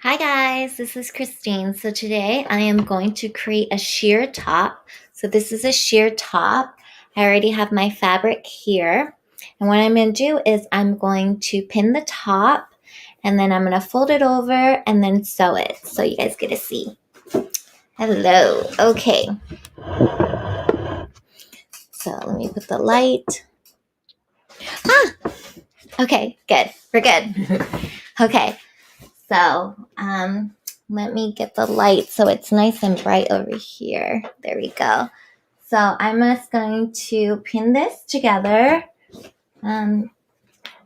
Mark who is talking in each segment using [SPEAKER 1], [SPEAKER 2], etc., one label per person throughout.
[SPEAKER 1] Hi guys, this is Christine. So today I am going to create a sheer top. So this is a sheer top. I already have my fabric here. And what I'm going to do is I'm going to pin the top and then I'm going to fold it over and then sew it so you guys get to see. Hello. Okay. So let me put the light. Okay, good. We're good. Okay. So, let me get the light so it's nice and bright over here. There we go. So I'm just going to pin this together.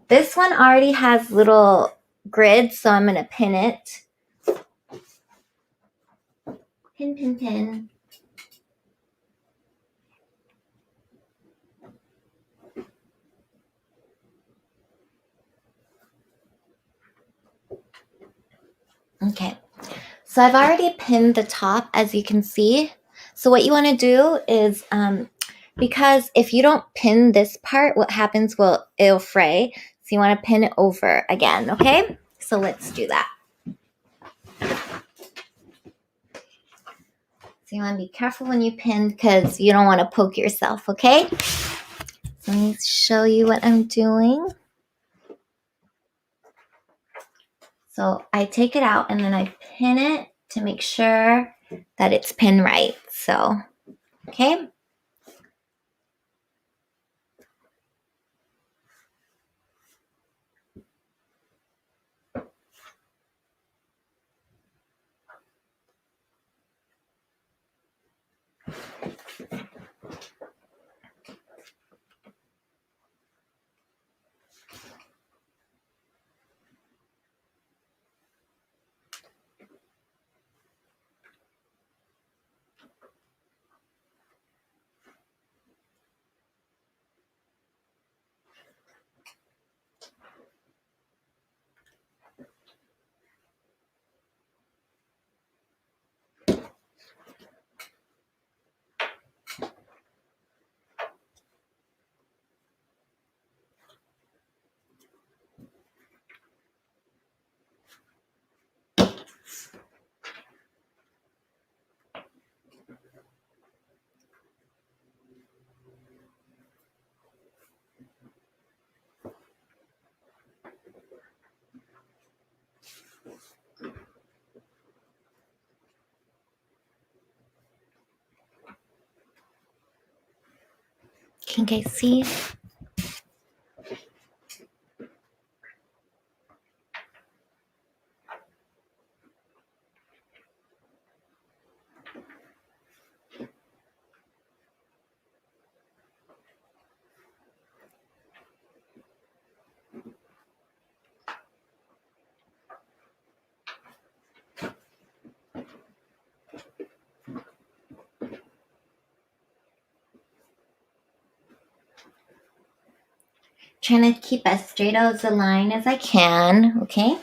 [SPEAKER 1] This one already has little grids, so I'm going to pin it. Pin, pin, pin. Okay. So I've already pinned the top, as you can see. So what you want to do is, because if you don't pin this part, what happens it'll fray. So you want to pin it over again, okay? So let's do that. So you want to be careful when you pin because you don't want to poke yourself, okay? So let me show you what I'm doing. So I take it out and then I pin it to make sure that it's pinned right. So, okay. Can you guys see? Trying to keep as straight as a line as I can, okay?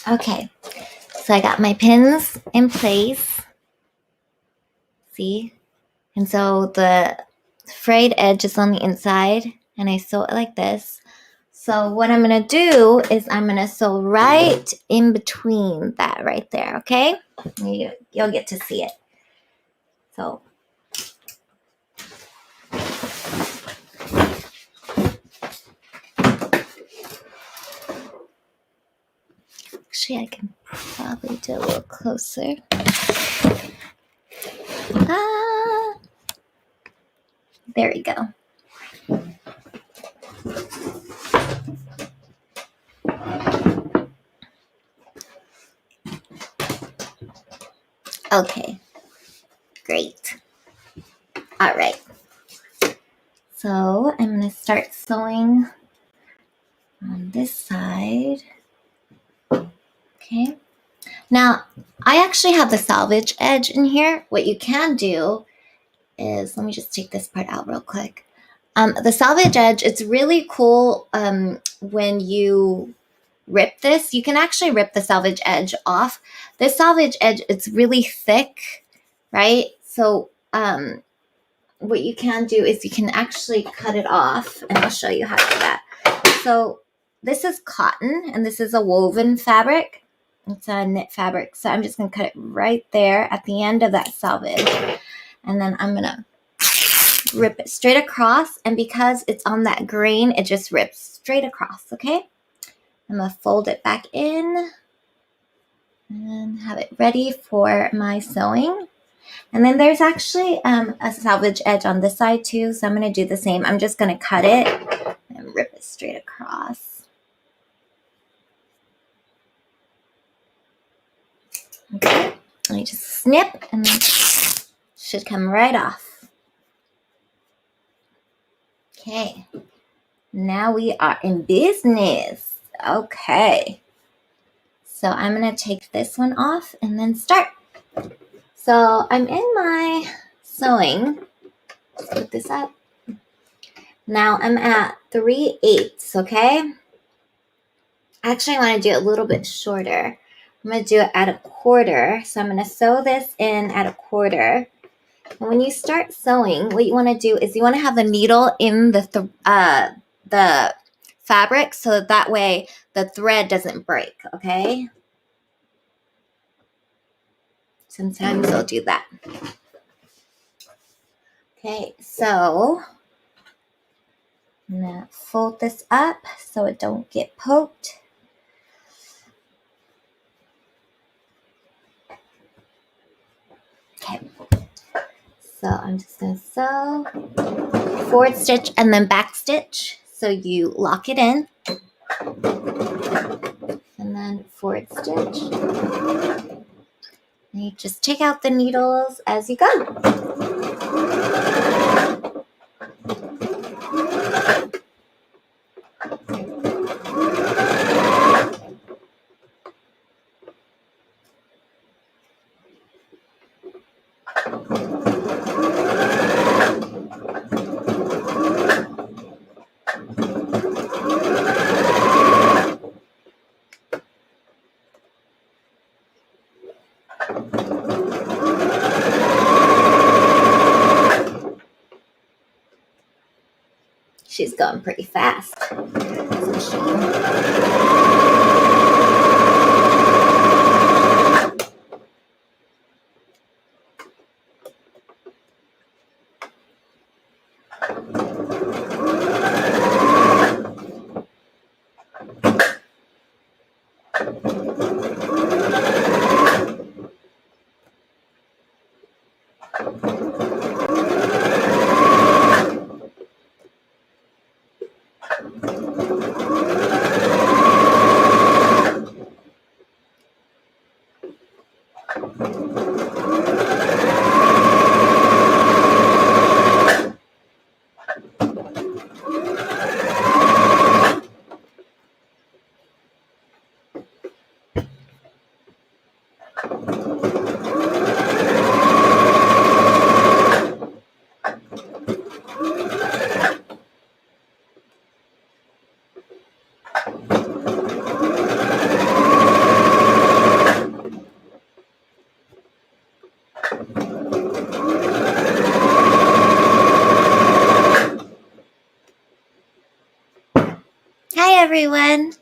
[SPEAKER 1] Okay, so I got my pins in place. See? And so the frayed edge is on the inside, and I sew it like this. So what I'm going to do is I'm going to sew right in between that right there, okay? You'll get to see it. So actually I can probably do a little closer. There we go. Okay, great. All right. So I'm going to start sewing on this side. Okay. Now, I actually have the selvage edge in here. What you can do is, let me just take this part out real quick. The selvage edge, it's really cool when you rip this. You can actually rip the selvage edge off. This selvage edge, it's really thick, right? So what you can do is you can actually cut it off, and I'll show you how to do that. So this is cotton, and this is a woven fabric. It's a knit fabric. So I'm just going to cut it right there at the end of that selvage. And then I'm going to rip it straight across. And because it's on that grain, it just rips straight across, okay? I'm going to fold it back in and have it ready for my sewing. And then there's actually a selvage edge on this side too. So I'm going to do the same. I'm just going to cut it and rip it straight across. Okay, let me just snip and then should come right off. Okay, now we are in business. Okay, so I'm going to take this one off and then start. So I'm in my sewing. Let's put this up. Now I'm at 3/8, okay? Actually, I want to do it a little bit shorter. I'm going to do it at 1/4. So I'm going to sew this in at 1/4. And when you start sewing, what you want to do is you want to have the needle in the fabric so that way the thread doesn't break, okay? Sometimes they'll do that. Okay, so I'm going to fold this up so it don't get poked. Okay, so I'm just going to sew forward stitch and then back stitch. So you lock it in and then forward stitch. And you just take out the needles as you go. She's going pretty fast. Hi, everyone.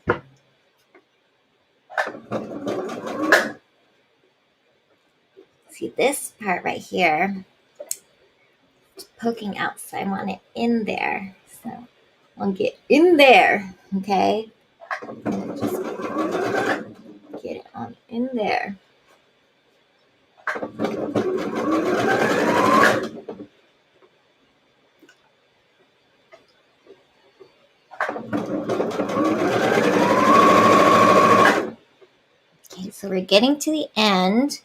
[SPEAKER 1] See this part right here, it's poking out, so I want it in there. So I'll get in there, okay? And just get it on in there. Okay, so we're getting to the end.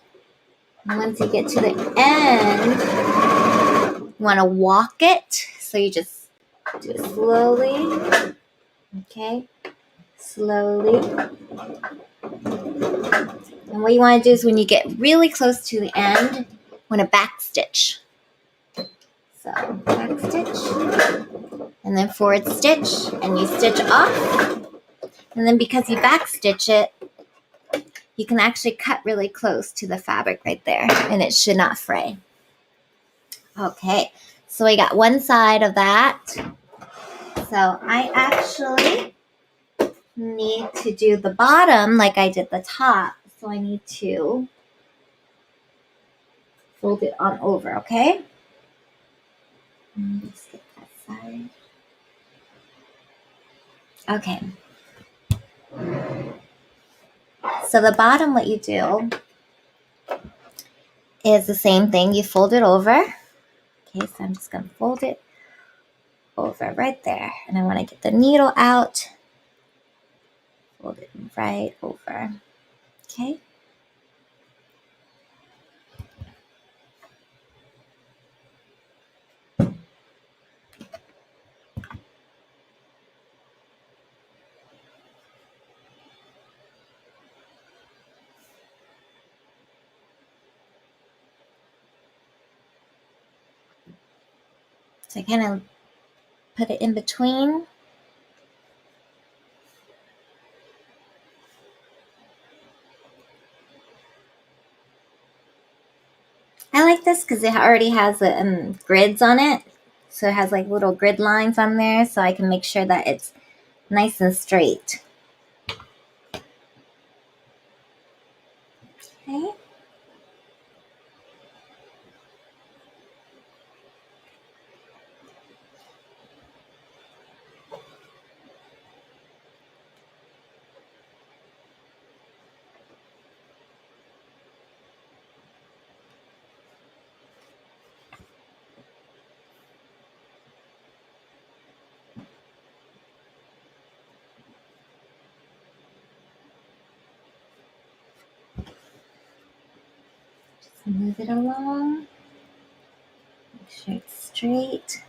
[SPEAKER 1] And once you get to the end, you want to walk it. So you just do it slowly. Okay, slowly. And what you want to do is when you get really close to the end, you want to back stitch. So back stitch, and then forward stitch, and you stitch off. And then because you back stitch it, you can actually cut really close to the fabric right there, and it should not fray. Okay, so I got one side of that. So I actually need to do the bottom like I did the top. So I need to fold it on over, okay? Let's get that side. Okay. So the bottom, what you do is the same thing. You fold it over. Okay, so I'm just going to fold it over right there. And I want to get the needle out. Fold it right over. Okay. So I kind of put it in between. I like this because it already has the grids on it. So it has like little grid lines on there, so I can make sure that it's nice and straight. Okay. Just move it along. Make sure it's straight.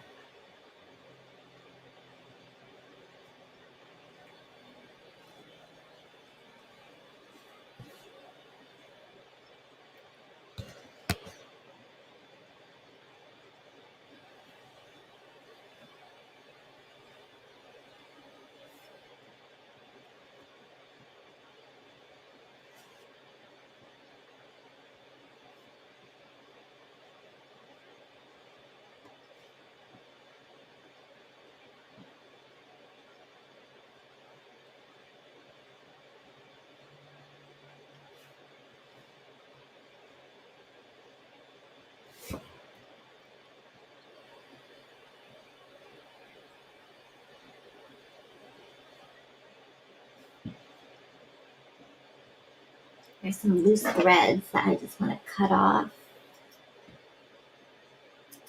[SPEAKER 1] There's some loose threads that I just want to cut off.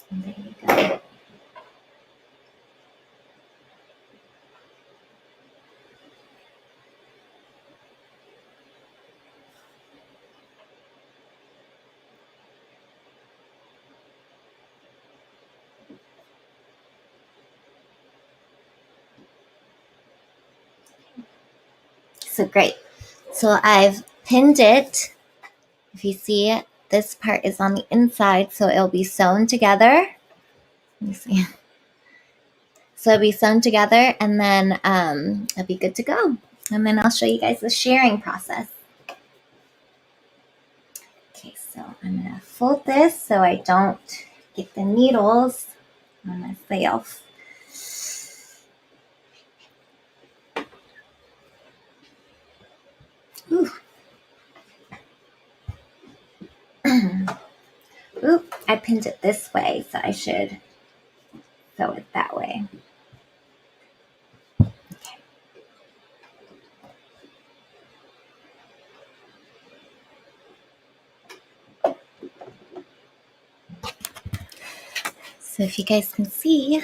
[SPEAKER 1] And there you go. So great. So I've pinned it. If you see it, this part is on the inside, so it'll be sewn together. Let me see. So it'll be sewn together, and then it'll be good to go. And then I'll show you guys the shearing process. Okay, so I'm going to fold this so I don't get the needles on myself. Ooh. Ooh, I pinned it this way, so I should sew it that way. Okay. So if you guys can see,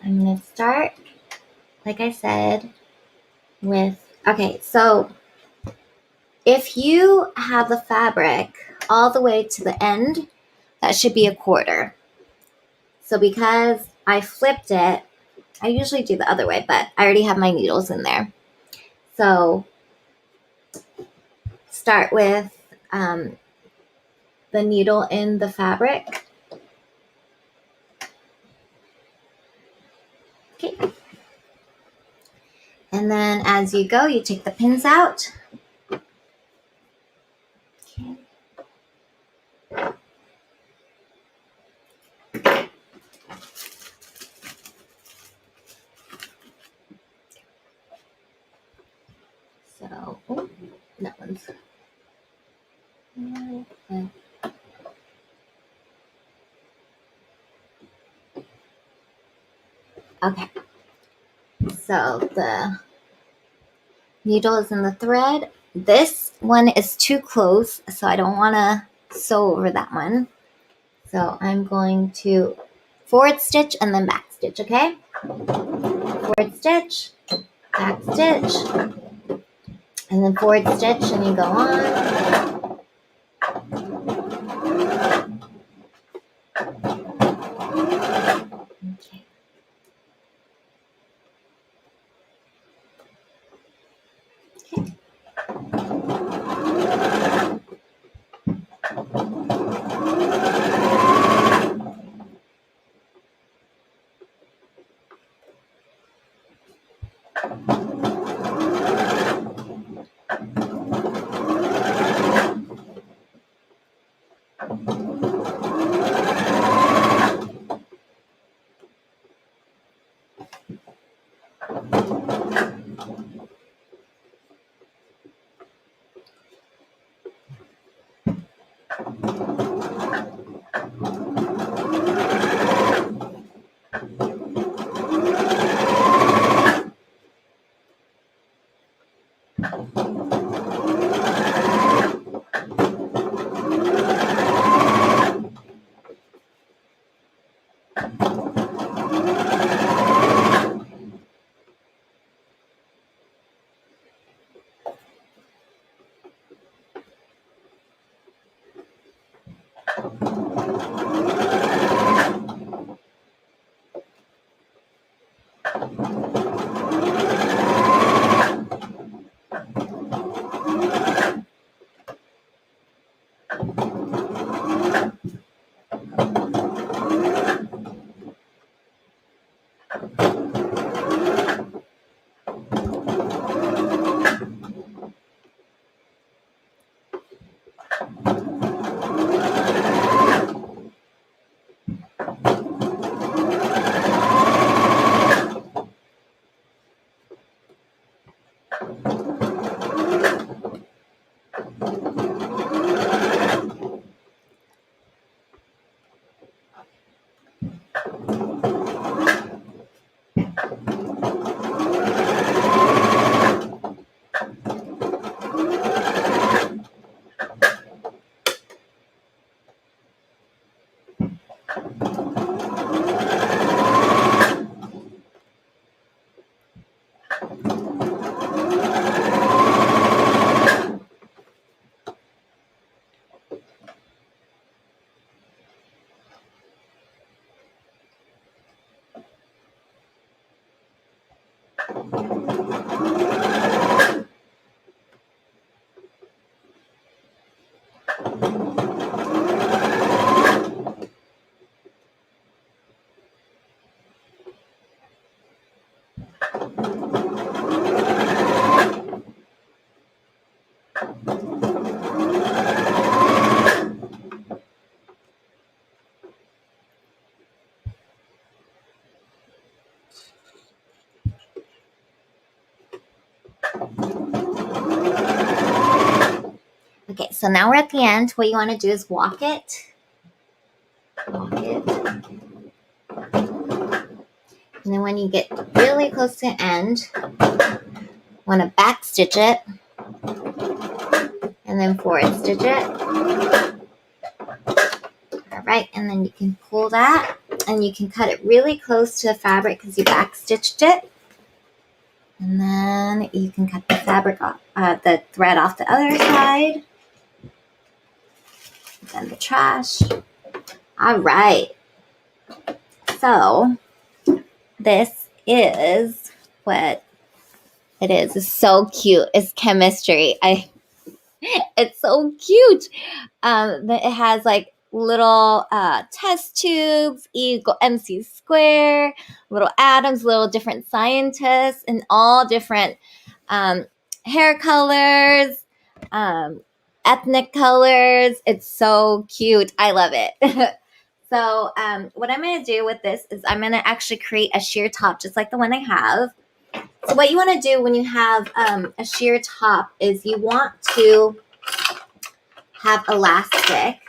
[SPEAKER 1] So I'm going to start, like I said, with, okay, so if you have the fabric all the way to the end, that should be 1/4. So because I flipped it, I usually do the other way, but I already have my needles in there. So start with the needle in the fabric. Okay. And then as you go, you take the pins out. Okay. So, oh, that one's. Okay. So the needle is in the thread. This one is too close, so I don't want to sew over that one. So I'm going to forward stitch and then back stitch, okay? Forward stitch, back stitch, and then forward stitch, and you go on. Okay. Okay, so now we're at the end. What you want to do is walk it. Walk it. And then when you get really close to the end, want to back stitch it. And then forward stitch it. All right, and then you can pull that And you can cut it really close to the fabric because you back stitched it. And then you can cut the fabric off, the thread off the other side. Then the trash. All right. So this is what it is. It's so cute. It's chemistry. It's so cute. It has like little test tubes, E equal MC square, little atoms, little different scientists, and all different hair colors, ethnic colors. It's so cute. I love it. So what I'm going to do with this is I'm going to actually create a sheer top just like the one I have. So what you want to do when you have a sheer top is you want to have elastic.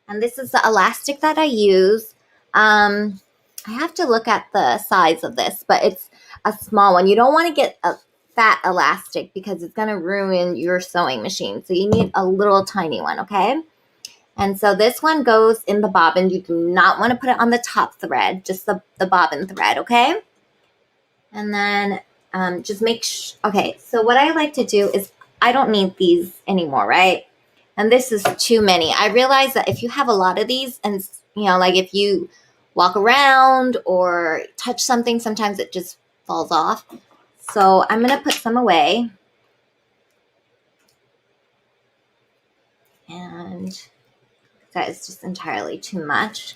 [SPEAKER 1] And this is the elastic that I use. I have to look at the size of this, but it's a small one. You don't want to get a fat elastic because it's going to ruin your sewing machine. So you need a little tiny one, okay? And so this one goes in the bobbin. You do not want to put it on the top thread, just the bobbin thread, okay? And then just make sure. Okay, so what I like to do is I don't need these anymore, right? And this is too many. I realize that if you have a lot of these and, you know, like if you walk around or touch something, sometimes it just falls off. So I'm going to put some away. And that is just entirely too much.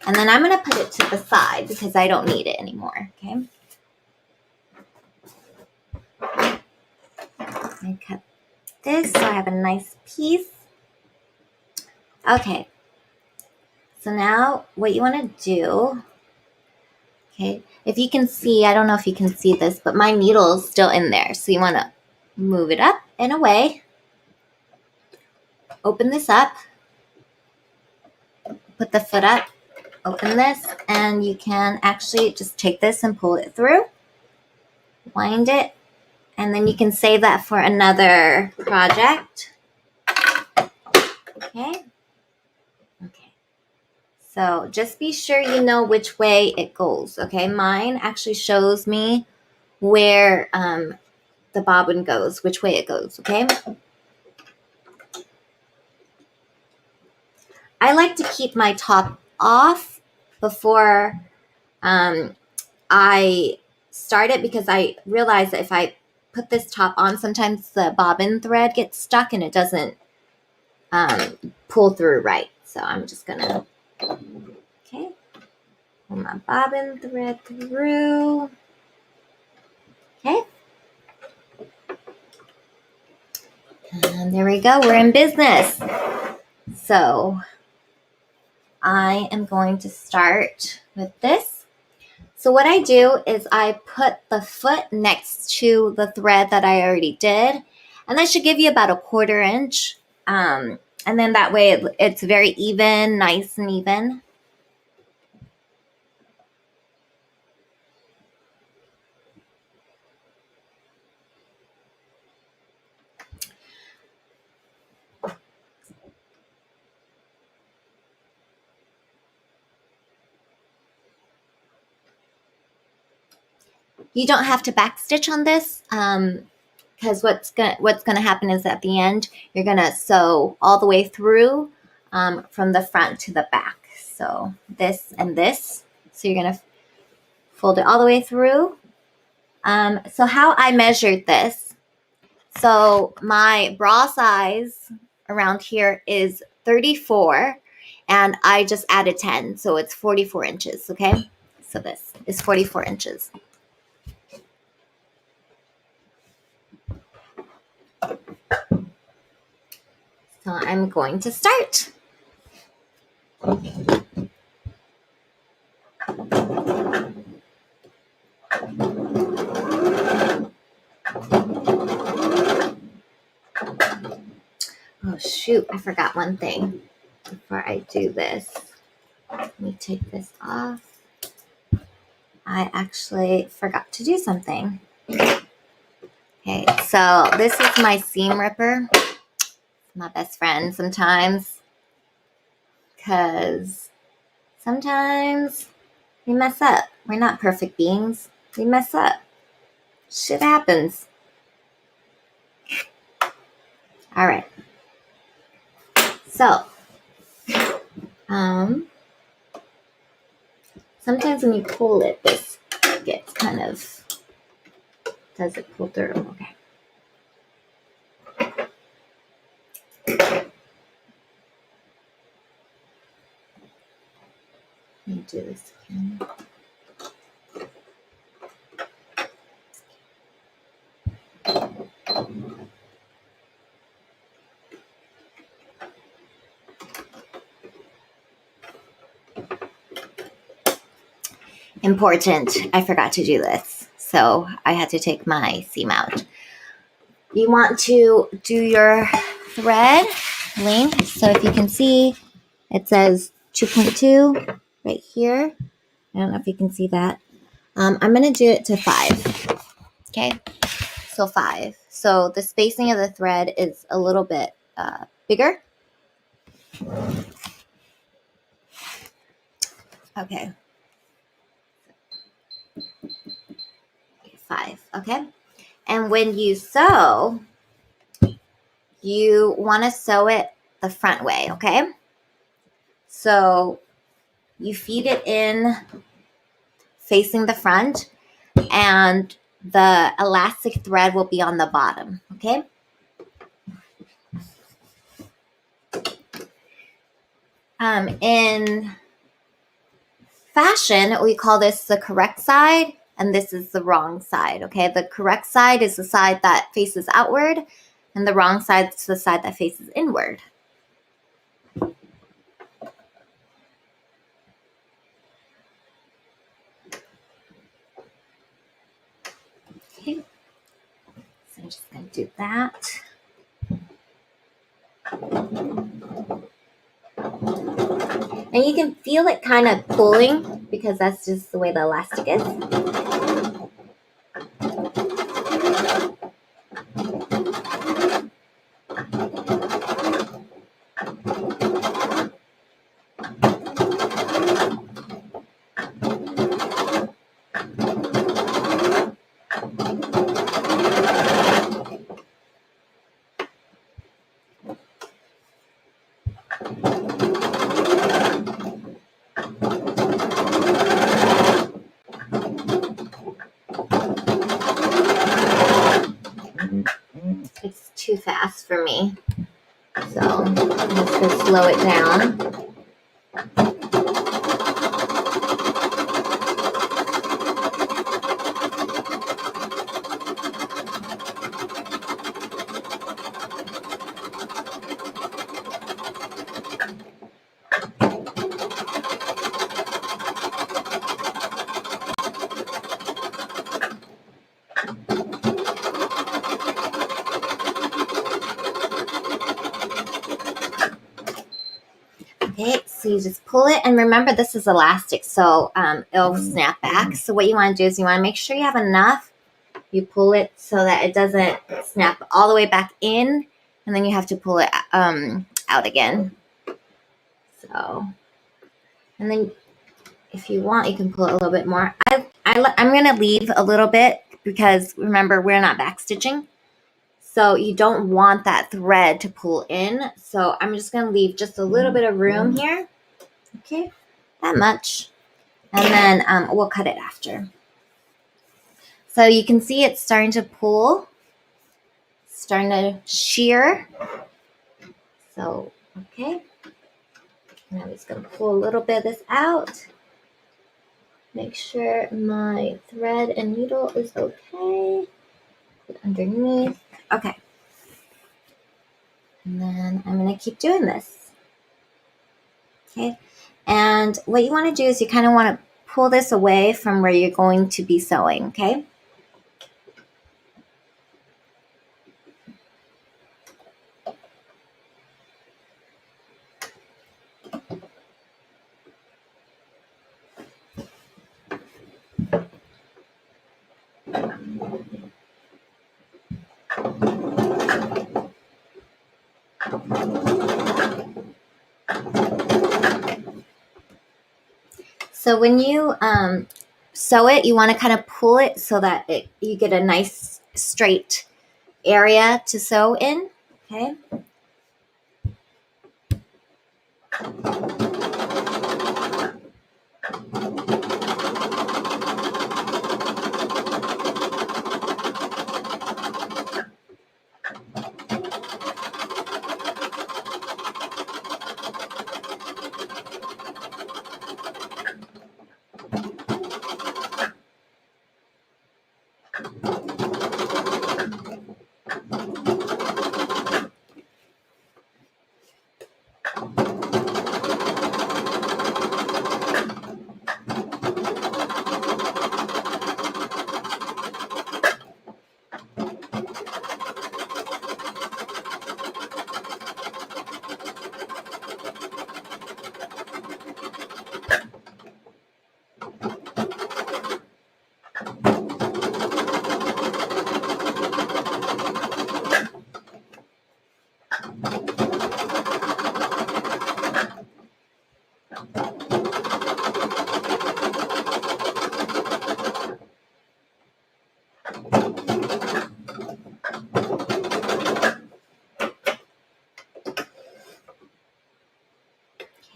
[SPEAKER 1] And then I'm going to put it to the side because I don't need it anymore, okay? I cut this so I have a nice piece. Okay. So now what you want to do, okay, if you can see, I don't know if you can see this, but my needle is still in there. So you want to move it up and away. Open this up. Put the foot up. Open this. And you can actually just take this and pull it through. Wind it. And then you can save that for another project. Okay. Okay. So just be sure you know which way it goes. Okay. Mine actually shows me where the bobbin goes, which way it goes. Okay. I like to keep my top off before I start it because I realize that if I put this top on, sometimes the bobbin thread gets stuck and it doesn't pull through right. So I'm just gonna, okay, pull my bobbin thread through. Okay. And there we go. We're in business. So I am going to start with this. So what I do is I put the foot next to the thread that I already did, and that should give you about a 1/4 inch. And then that way it's very even, nice and even. You don't have to backstitch on this because what's gonna happen is at the end you're gonna sew all the way through from the front to the back. So this and this. So you're gonna fold it all the way through. So how I measured this. So my bra size around here is 34 and I just added 10. So it's 44 inches. Okay. So this is 44 inches. So I'm going to start. Oh shoot, I forgot one thing before I do this. Let me take this off. I actually forgot to do something. Okay, so this is my seam ripper. My best friend sometimes, because Sometimes we mess up. We're not perfect beings. We mess up. Shit happens. All right. So, sometimes when you pull it, this gets kind of, does it pull through? Okay. Let me do this again. Important. I forgot to do this. So I had to take my seam out. You want to do your thread length. So if you can see, it says 2.2 right here. I don't know if you can see that. I'm going to do it to 5. Okay. So 5. So the spacing of the thread is a little bit bigger. Okay. 5. Okay. And when you sew, you want to sew it the front way. Okay. So you feed it in facing the front, and the elastic thread will be on the bottom. Okay. In fashion, we call this the correct side, and this is the wrong side. Okay. The correct side is the side that faces outward, and the wrong side is the side that faces inward. Okay. So I'm just going to do that. And you can feel it kind of pulling because that's just the way the elastic is. It's too fast for me. So I'm just going to slow it down. Okay, so you just pull it, and remember this is elastic, so it'll snap back. So what you want to do is you want to make sure you have enough. You pull it so that it doesn't snap all the way back in, and then you have to pull it out again. So, and then if you want, you can pull it a little bit more. I'm going to leave a little bit because remember, we're not backstitching. So you don't want that thread to pull in. So I'm just going to leave just a little bit of room here. Okay, that much. And then we'll cut it after. So you can see it's starting to pull, starting to shear. So, okay. And I'm just going to pull a little bit of this out. Make sure my thread and needle is okay. Put it underneath. Okay. And then I'm going to keep doing this. Okay. And what you want to do is you kind of want to pull this away from where you're going to be sewing. Okay. So when you sew it, you want to kind of pull it so that you get a nice straight area to sew in. Okay.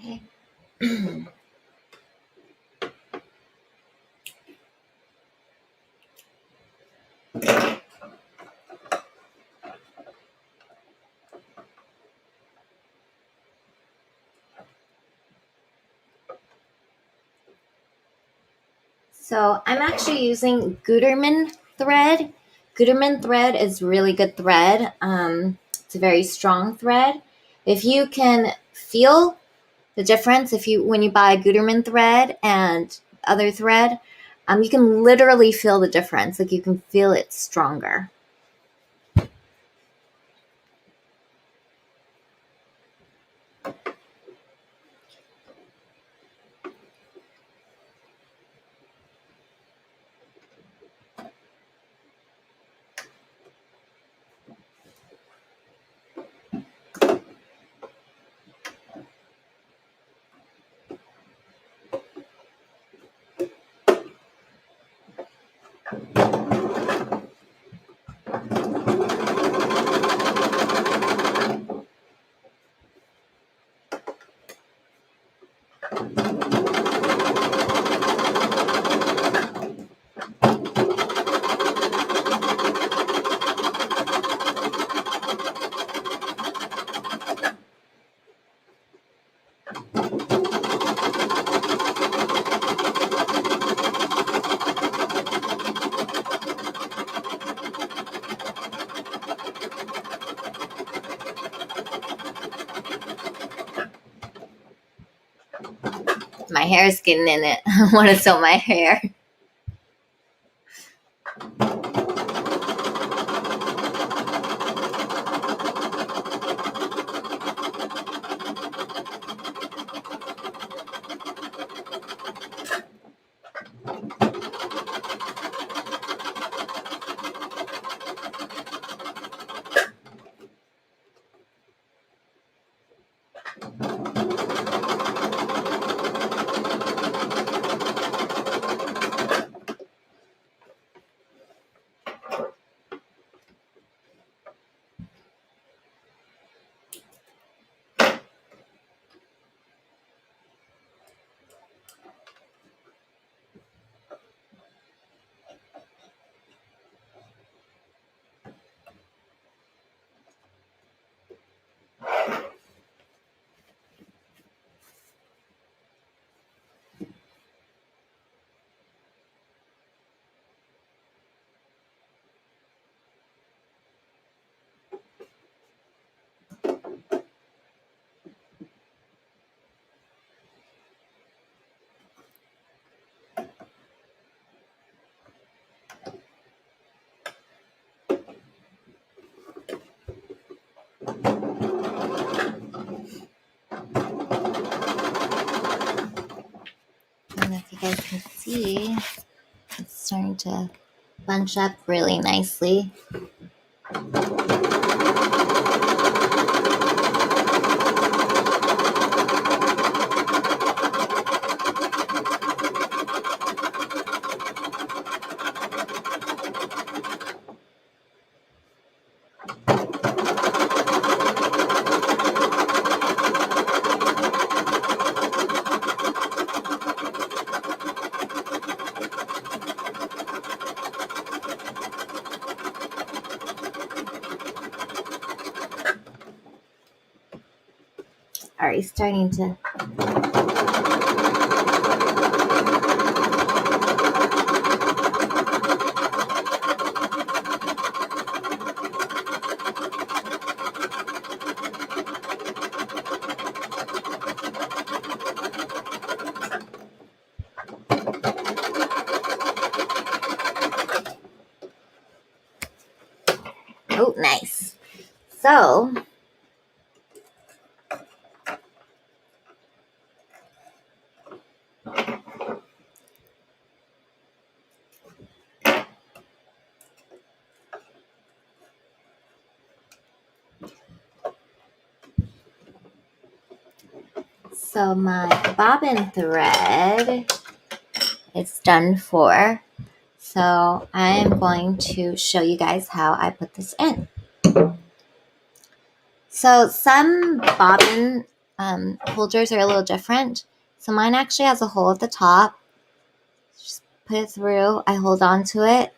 [SPEAKER 1] Okay. So I'm actually using Gutermann thread. Gutermann thread is really good thread. It's a very strong thread. If you can feel the difference, if you when you buy Gutermann thread and other thread, you can literally feel the difference. Like you can feel it stronger. My hair is getting in it. I want to sew my hair. And if you guys can see, it's starting to bunch up really nicely. already starting to. Oh, nice. So my bobbin thread is done for. So I am going to show you guys how I put this in. So some bobbin holders are a little different. So mine actually has a hole at the top. Just put it through. I hold on to it.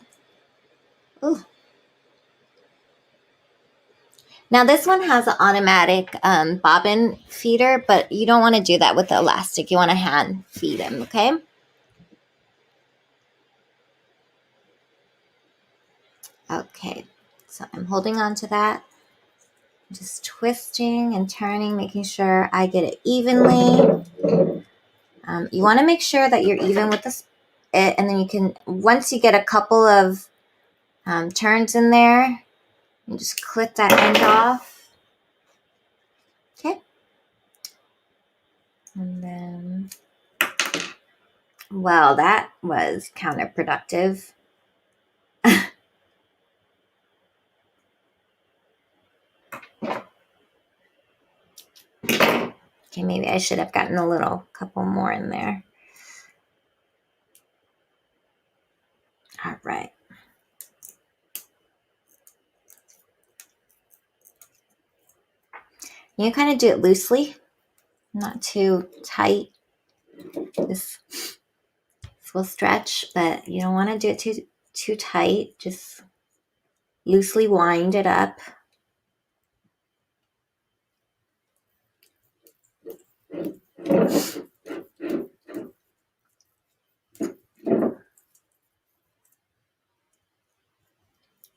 [SPEAKER 1] Ooh. Now this one has an automatic bobbin feeder, but you don't want to do that with the elastic. You want to hand feed them, okay? Okay, so I'm holding on to that. Just twisting and turning, making sure I get it evenly. You want to make sure that you're even with it, and then you can, once you get a couple of turns in there, you just clip that end off. Okay. And then, well, that was counterproductive. Okay, maybe I should have gotten a couple more in there. All right. You kind of do it loosely, not too tight. This will stretch, but you don't want to do it too tight. Just loosely wind it up.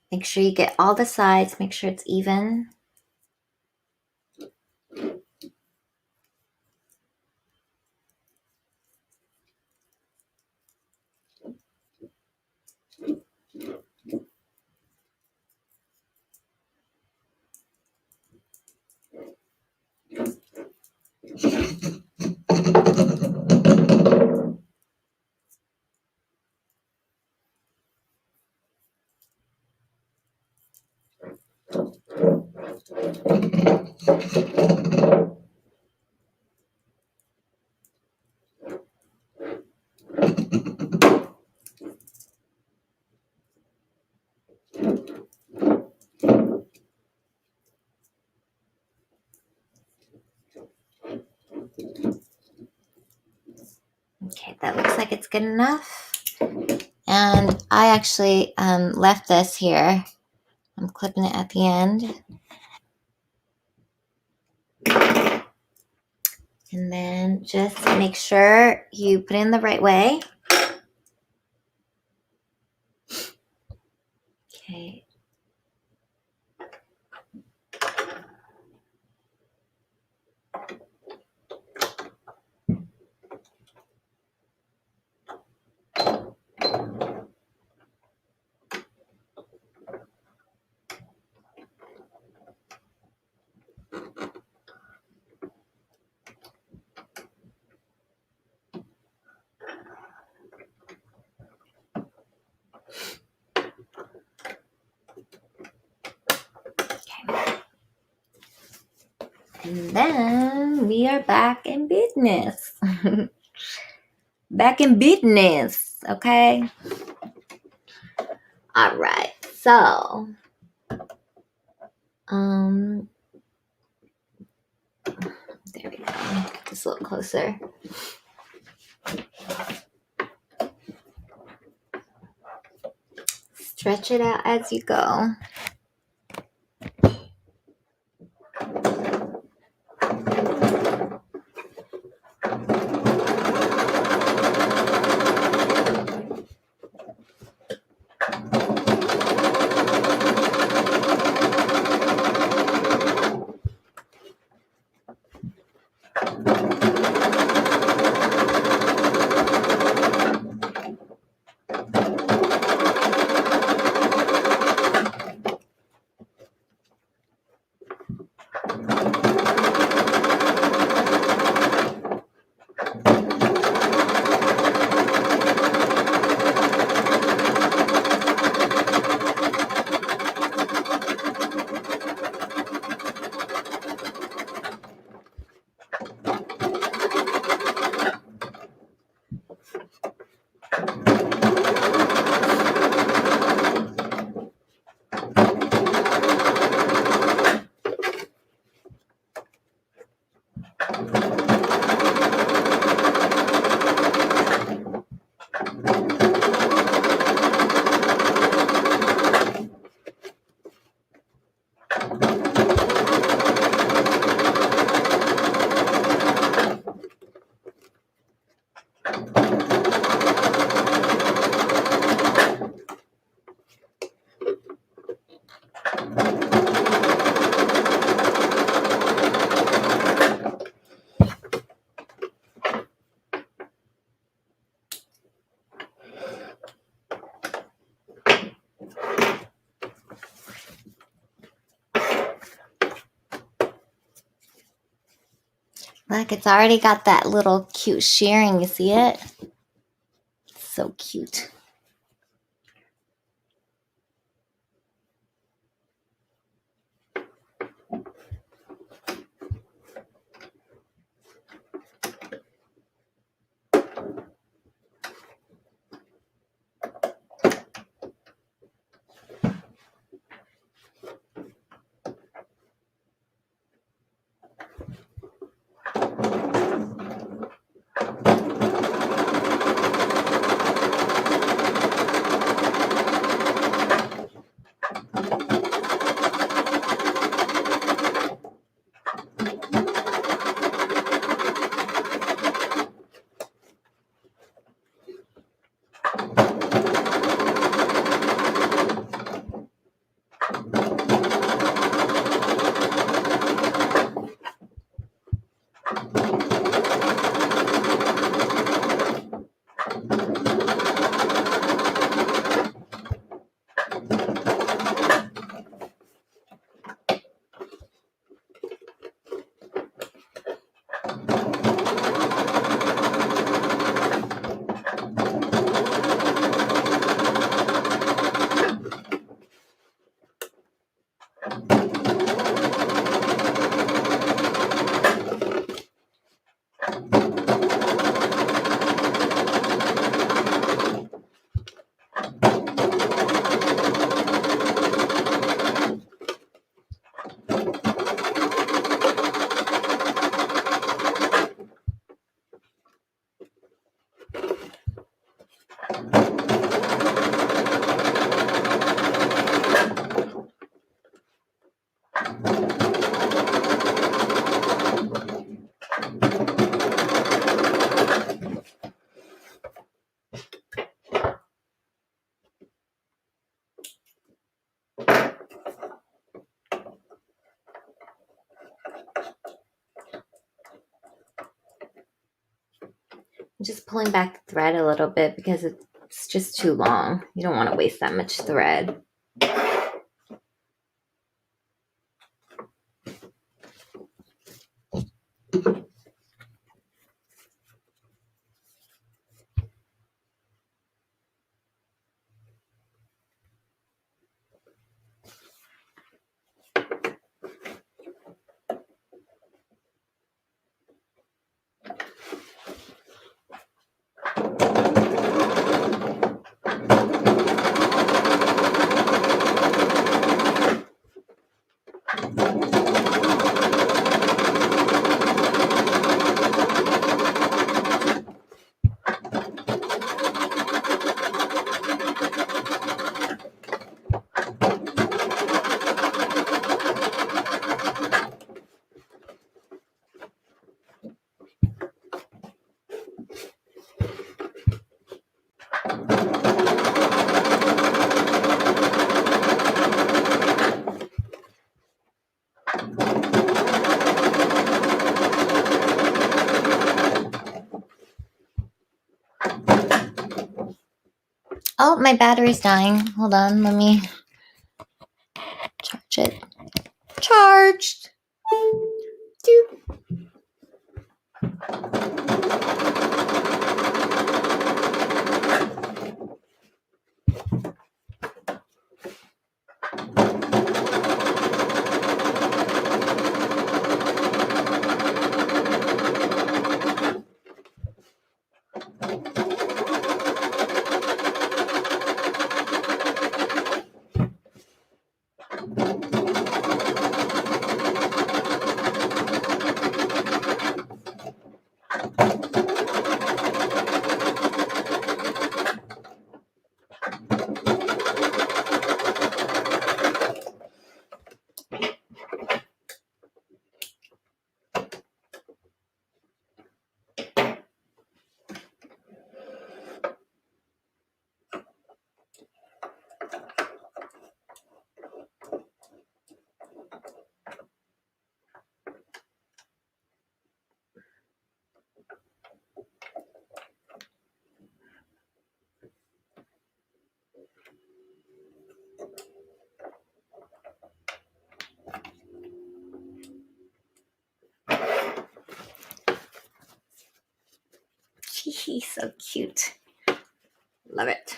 [SPEAKER 1] Make sure you get all the sides, make sure it's even. Okay, that looks like it's good enough. And I actually left this here. I'm clipping it at the end. And then just make sure you put it in the right way. Okay. And then we are back in business. Back in business, okay? All right, so there we go. Get this a little closer. Stretch it out as you go. Look, it's already got that little cute shearing. You see it? So cute. I'm just pulling back the thread a little bit because it's just too long. You don't want to waste that much thread. Oh, my battery's dying. Hold on, let me charge it. Charged. Doop. so cute. Love it.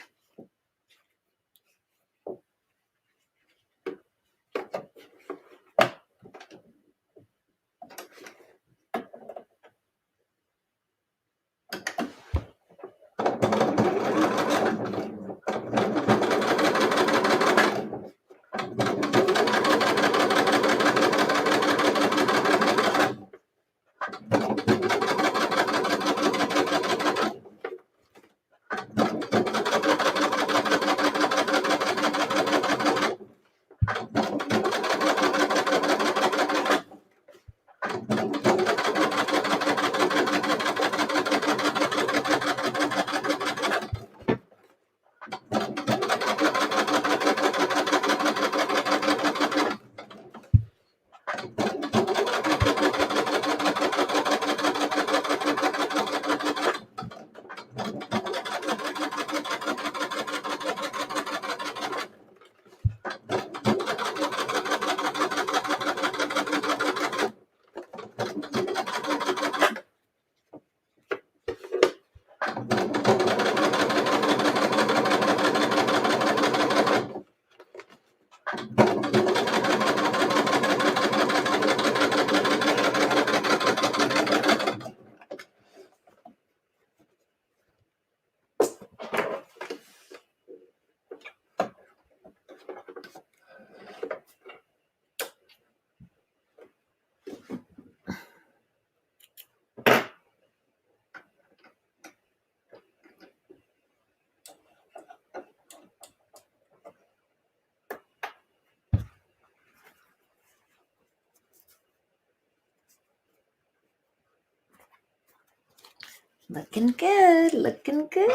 [SPEAKER 1] Looking good, looking good.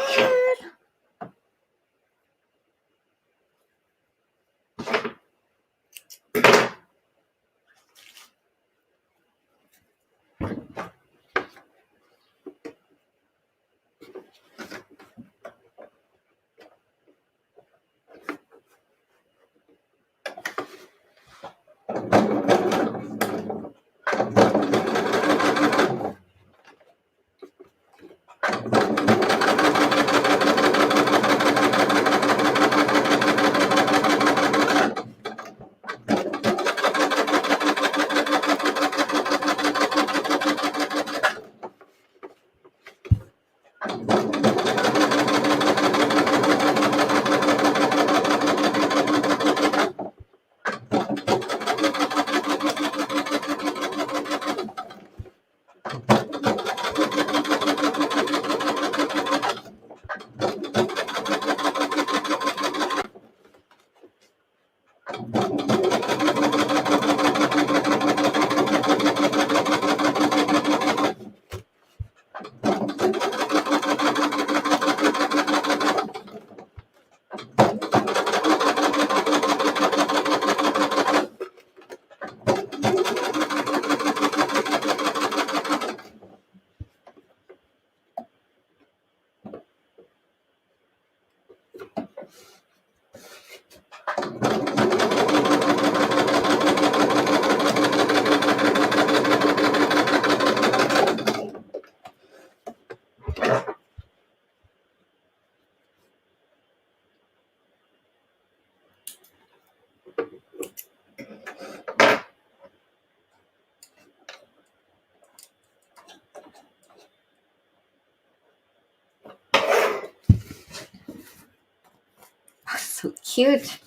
[SPEAKER 1] So cute.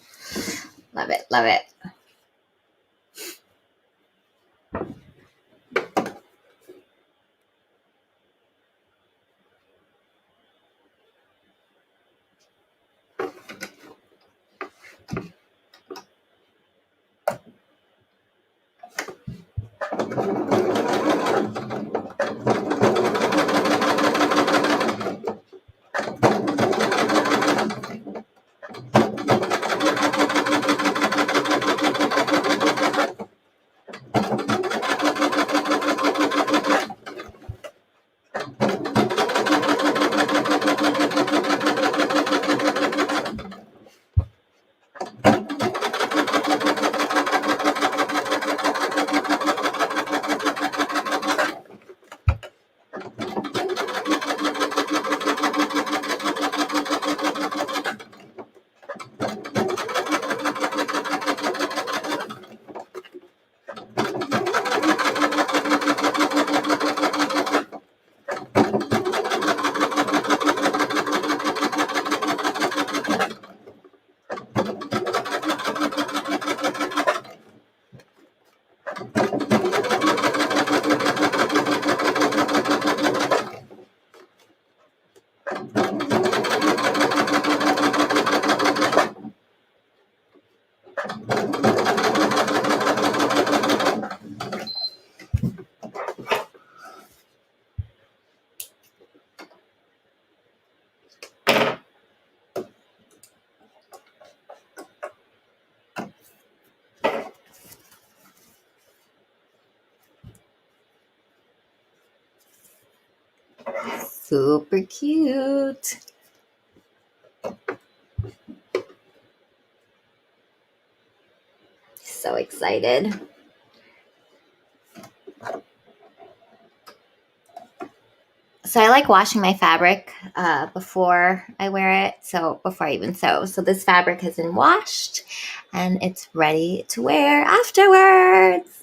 [SPEAKER 1] Love it, love it. Super cute. So excited. So I like washing my fabric before I wear it. So before I even sew. So this fabric has been washed and it's ready to wear afterwards.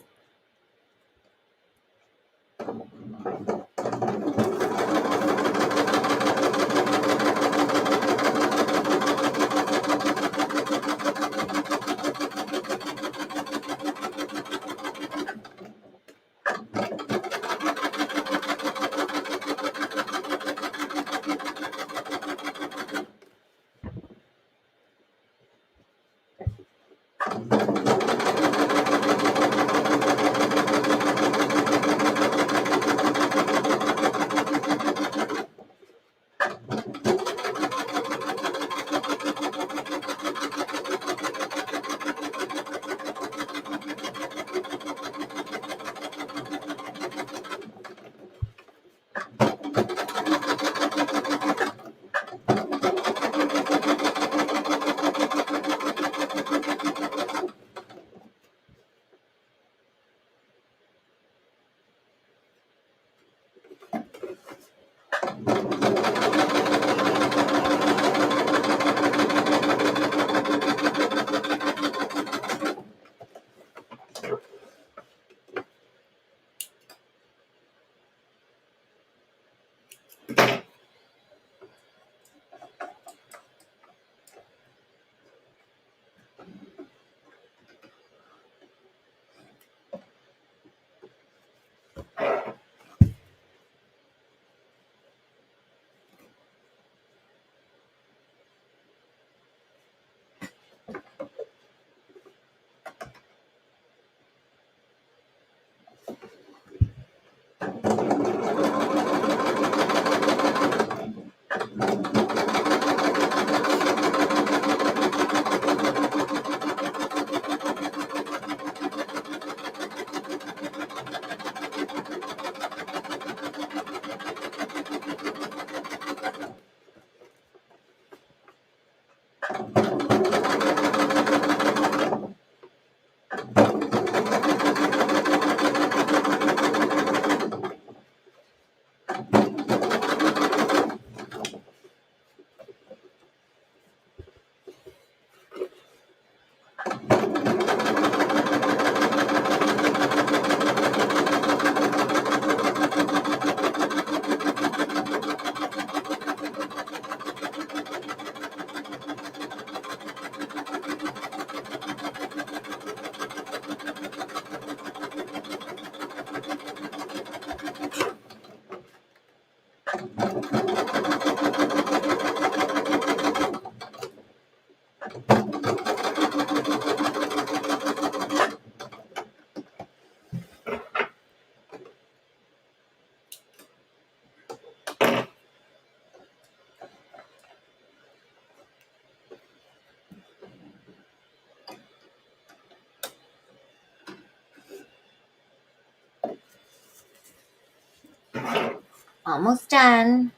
[SPEAKER 1] Almost done.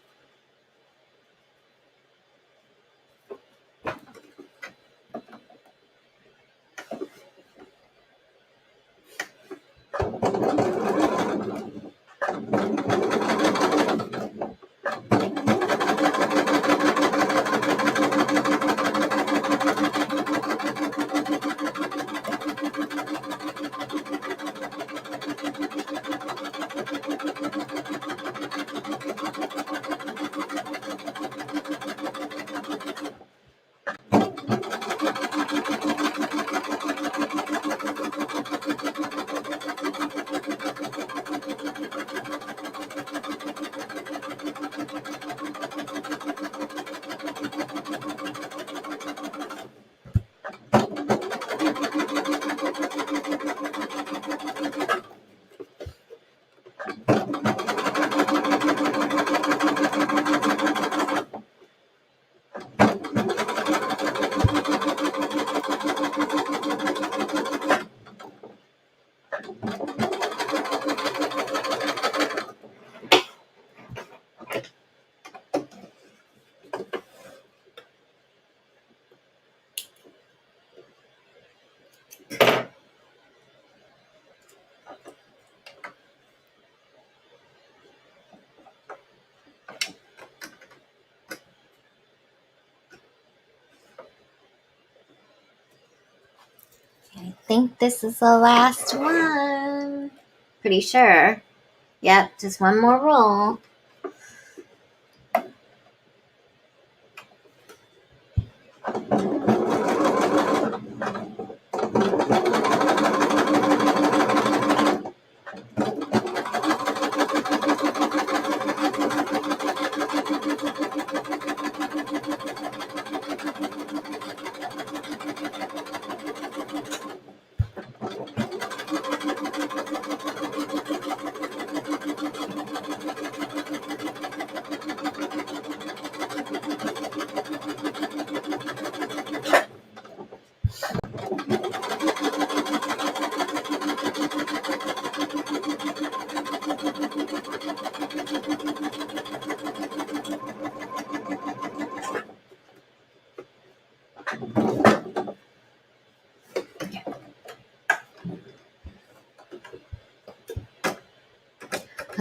[SPEAKER 1] I think this is the last one. Pretty sure. Yep, just one more roll.